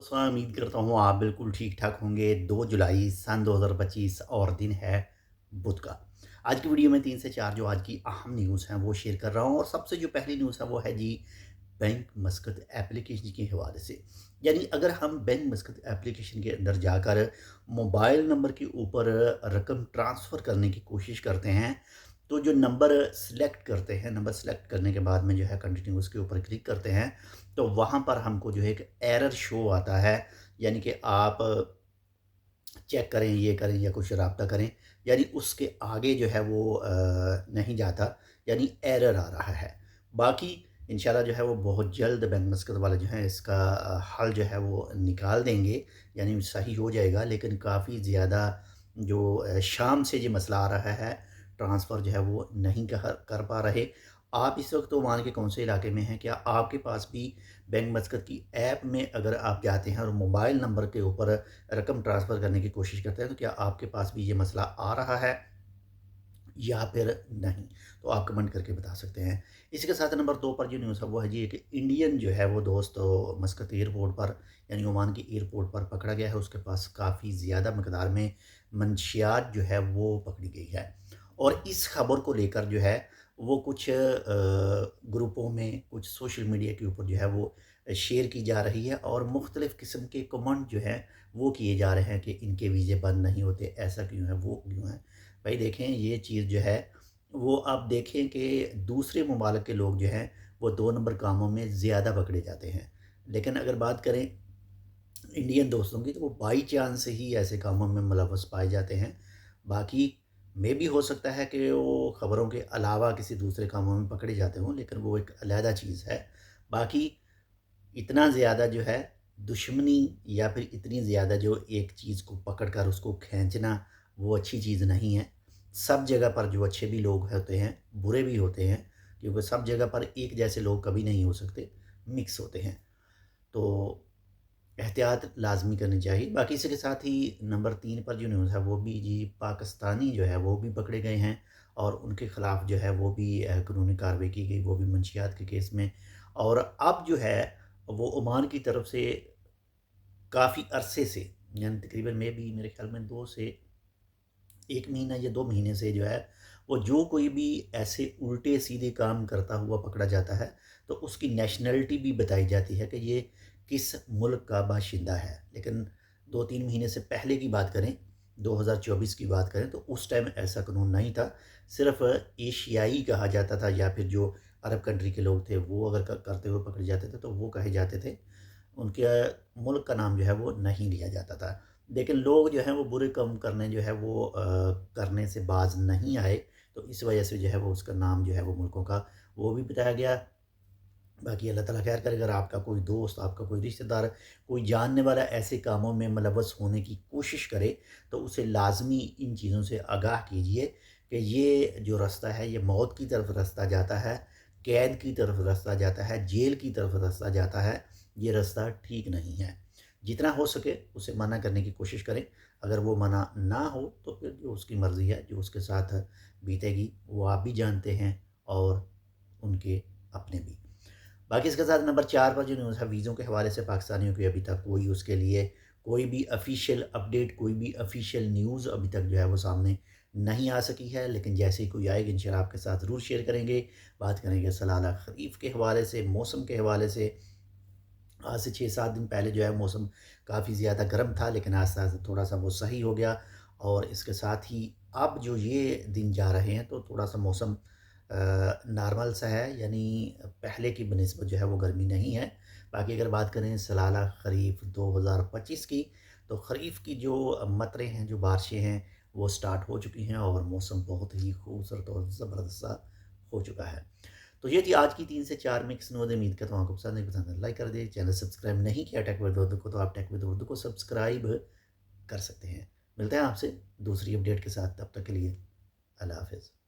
उम्मीद करता हूँ आप बिल्कुल ठीक-ठाक होंगे। 2 जुलाई सन 2025 और दिन है बुध का। आज की वीडियो में 3 से 4 जो आज की अहम न्यूज़ हैं वो शेयर कर रहा हूँ और सबसे जो पहली न्यूज़ है वो है जी बैंक मस्कत एप्लीकेशन के हवाले से। यानी अगर हम बैंक मस्कत एप्लीकेशन के अंदर जाकर मोबाइल नंबर के ऊपर रकम ट्रांसफ़र करने की कोशिश करते हैं, तो जो नंबर सेलेक्ट करते हैं, नंबर सेलेक्ट करने के बाद में जो है कंटिन्यू उसके ऊपर क्लिक करते हैं, तो वहाँ पर हमको जो है एक एरर शो आता है। यानी कि आप चेक करें, ये करें या कुछ राब्ता करें, यानी उसके आगे जो है वो नहीं जाता, यानी एरर आ रहा है। बाकी इंशाल्लाह जो है वो बहुत जल्द बैंक मस्कत वाले जो हैं इसका हल जो है वो निकाल देंगे, यानी सही हो जाएगा। लेकिन काफ़ी ज़्यादा जो शाम से ये मसला आ रहा है, ट्रांसफ़र जो है वो नहीं कर पा रहे। आप इस वक़्त ओमान के कौन से इलाके में हैं? क्या आपके पास भी बैंक मस्कत की ऐप में अगर आप जाते हैं और मोबाइल नंबर के ऊपर रकम ट्रांसफ़र करने की कोशिश करते हैं, तो क्या आपके पास भी ये मसला आ रहा है या फिर नहीं? तो आप कमेंट करके बता सकते हैं। इसी के साथ नंबर 2 पर जो न्यूज़ है वो है जी एक इंडियन जो है वो दोस्त मस्कत एयरपोर्ट पर यानी ओमान के एयरपोर्ट पर पकड़ा गया है। उसके पास काफ़ी ज़्यादा मकदार में मंशियात जो है वो पकड़ी गई है। और इस खबर को लेकर जो है वो कुछ ग्रुपों में, कुछ सोशल मीडिया के ऊपर जो है वो शेयर की जा रही है और मुख्तलिफ़ किस्म के कमेंट जो हैं वो किए जा रहे हैं कि इनके वीज़े बंद नहीं होते, ऐसा क्यों है, वो क्यों है। भाई देखें ये चीज़ जो है वो आप देखें कि दूसरे ममालिक के लोग जो हैं वो 2 नंबर कामों में ज़्यादा पकड़े जाते हैं। लेकिन अगर बात करें इंडियन दोस्तों की, तो वो बाई चांस ही ऐसे कामों में मुलव्वस पाए जाते हैं। बाकी मे बी हो सकता है कि वो ख़बरों के अलावा किसी दूसरे कामों में पकड़े जाते हों, लेकिन वो एक अलहदा चीज़ है। बाकी इतना ज़्यादा जो है दुश्मनी या फिर इतनी ज़्यादा जो एक चीज़ को पकड़ कर उसको खींचना, वो अच्छी चीज़ नहीं है। सब जगह पर जो अच्छे भी लोग होते हैं, बुरे भी होते हैं, क्योंकि सब जगह पर एक जैसे लोग कभी नहीं हो सकते, मिक्स होते हैं। तो एहतियात लाज़मी करनी चाहिए। बाकी इसके साथ ही नंबर 3 पर जो न्यूज़ है वो भी जी पाकिस्तानी जो है वो भी पकड़े गए हैं और उनके ख़िलाफ़ जो है वो भी कानूनी कार्रवाई की गई, वो भी मंशियात के केस में। और अब जो है वो ओमान की तरफ से काफ़ी अरसे से, यानी तकरीबन मेरे ख़्याल में 2 से 1 महीना या 2 महीने से जो है वो जो कोई भी ऐसे उल्टे-सीधे काम करता हुआ पकड़ा जाता है, तो उसकी नेशनैलिटी भी बताई जाती है कि ये किस मुल्क का बाशिंदा है। लेकिन 2-3 महीने से पहले की बात करें, 2024 की बात करें, तो उस टाइम ऐसा कानून नहीं था। सिर्फ़ एशियाई कहा जाता था या फिर जो अरब कंट्री के लोग थे वो अगर क करते हुए पकड़े जाते थे तो वो कहे जाते थे। उनके मुल्क का नाम जो है वो नहीं लिया जाता था। लेकिन लोग जो हैं वो बुरे काम करने जो है वो करने से बाज़ नहीं आए, तो इस वजह से जो है वो उसका नाम जो है वो मुल्कों का वो भी बताया गया। बाकी अल्लाह ताला खैर करे, अगर आपका कोई दोस्त, आपका कोई रिश्तेदार, कोई जानने वाला ऐसे कामों में मुलव्वस होने की कोशिश करे, तो उसे लाज़मी इन चीज़ों से आगाह कीजिए कि ये जो रास्ता है ये मौत की तरफ रास्ता जाता है, कैद की तरफ रास्ता जाता है, जेल की तरफ रास्ता जाता है। ये रास्ता ठीक नहीं है। जितना हो सके उसे मना करने की कोशिश करें। अगर वो मना ना हो तो फिर जो उसकी मर्ज़ी है, जो उसके साथ बीतेगी वो आप भी जानते हैं और उनके अपने भी। बाकी इसके साथ नंबर 4 पर जो न्यूज़ है वीज़ों के हवाले से पाकिस्तानियों की अभी तक कोई उसके लिए कोई भी ऑफ़िशियल अपडेट, कोई भी ऑफ़िशियल न्यूज़ अभी तक जो है वो सामने नहीं आ सकी है। लेकिन जैसे ही कोई आएगी इंशाल्लाह आपके साथ ज़रूर शेयर करेंगे। बात करेंगे सलाला ख़रीफ़ के हवाले से, मौसम के हवाले से। आज से 6-7 दिन पहले जो है मौसम काफ़ी ज़्यादा गर्म था, लेकिन आहिस्ता-आहिस्ता थोड़ा-सा वो सही हो गया। और इसके साथ ही अब जो ये दिन जा रहे हैं तो थोड़ा-सा मौसम नॉर्मल सा है, यानी पहले की बनिस्बत जो है वो गर्मी नहीं है। बाकी अगर बात करें सलाला ख़रीफ़ 2025 की, तो ख़रीफ़ की जो मतरें हैं, जो बारिशें हैं, वो स्टार्ट हो चुकी हैं और मौसम बहुत ही खूबसूरत और ज़बरदस्त सा हो चुका है। तो ये थी आज की 3 से 4 मिक्स नोट। उम्मीद करता हूँ आपको पसंद आई। पसंद है लाइक कर दें। चैनल सब्सक्राइब नहीं किया टेक विद उर्दू को, तो आप टेक विद उर्दू को सब्सक्राइब कर सकते हैं। मिलते हैं आपसे दूसरी अपडेट के साथ, तब तक के लिए अल्लाह हाफ़िज़।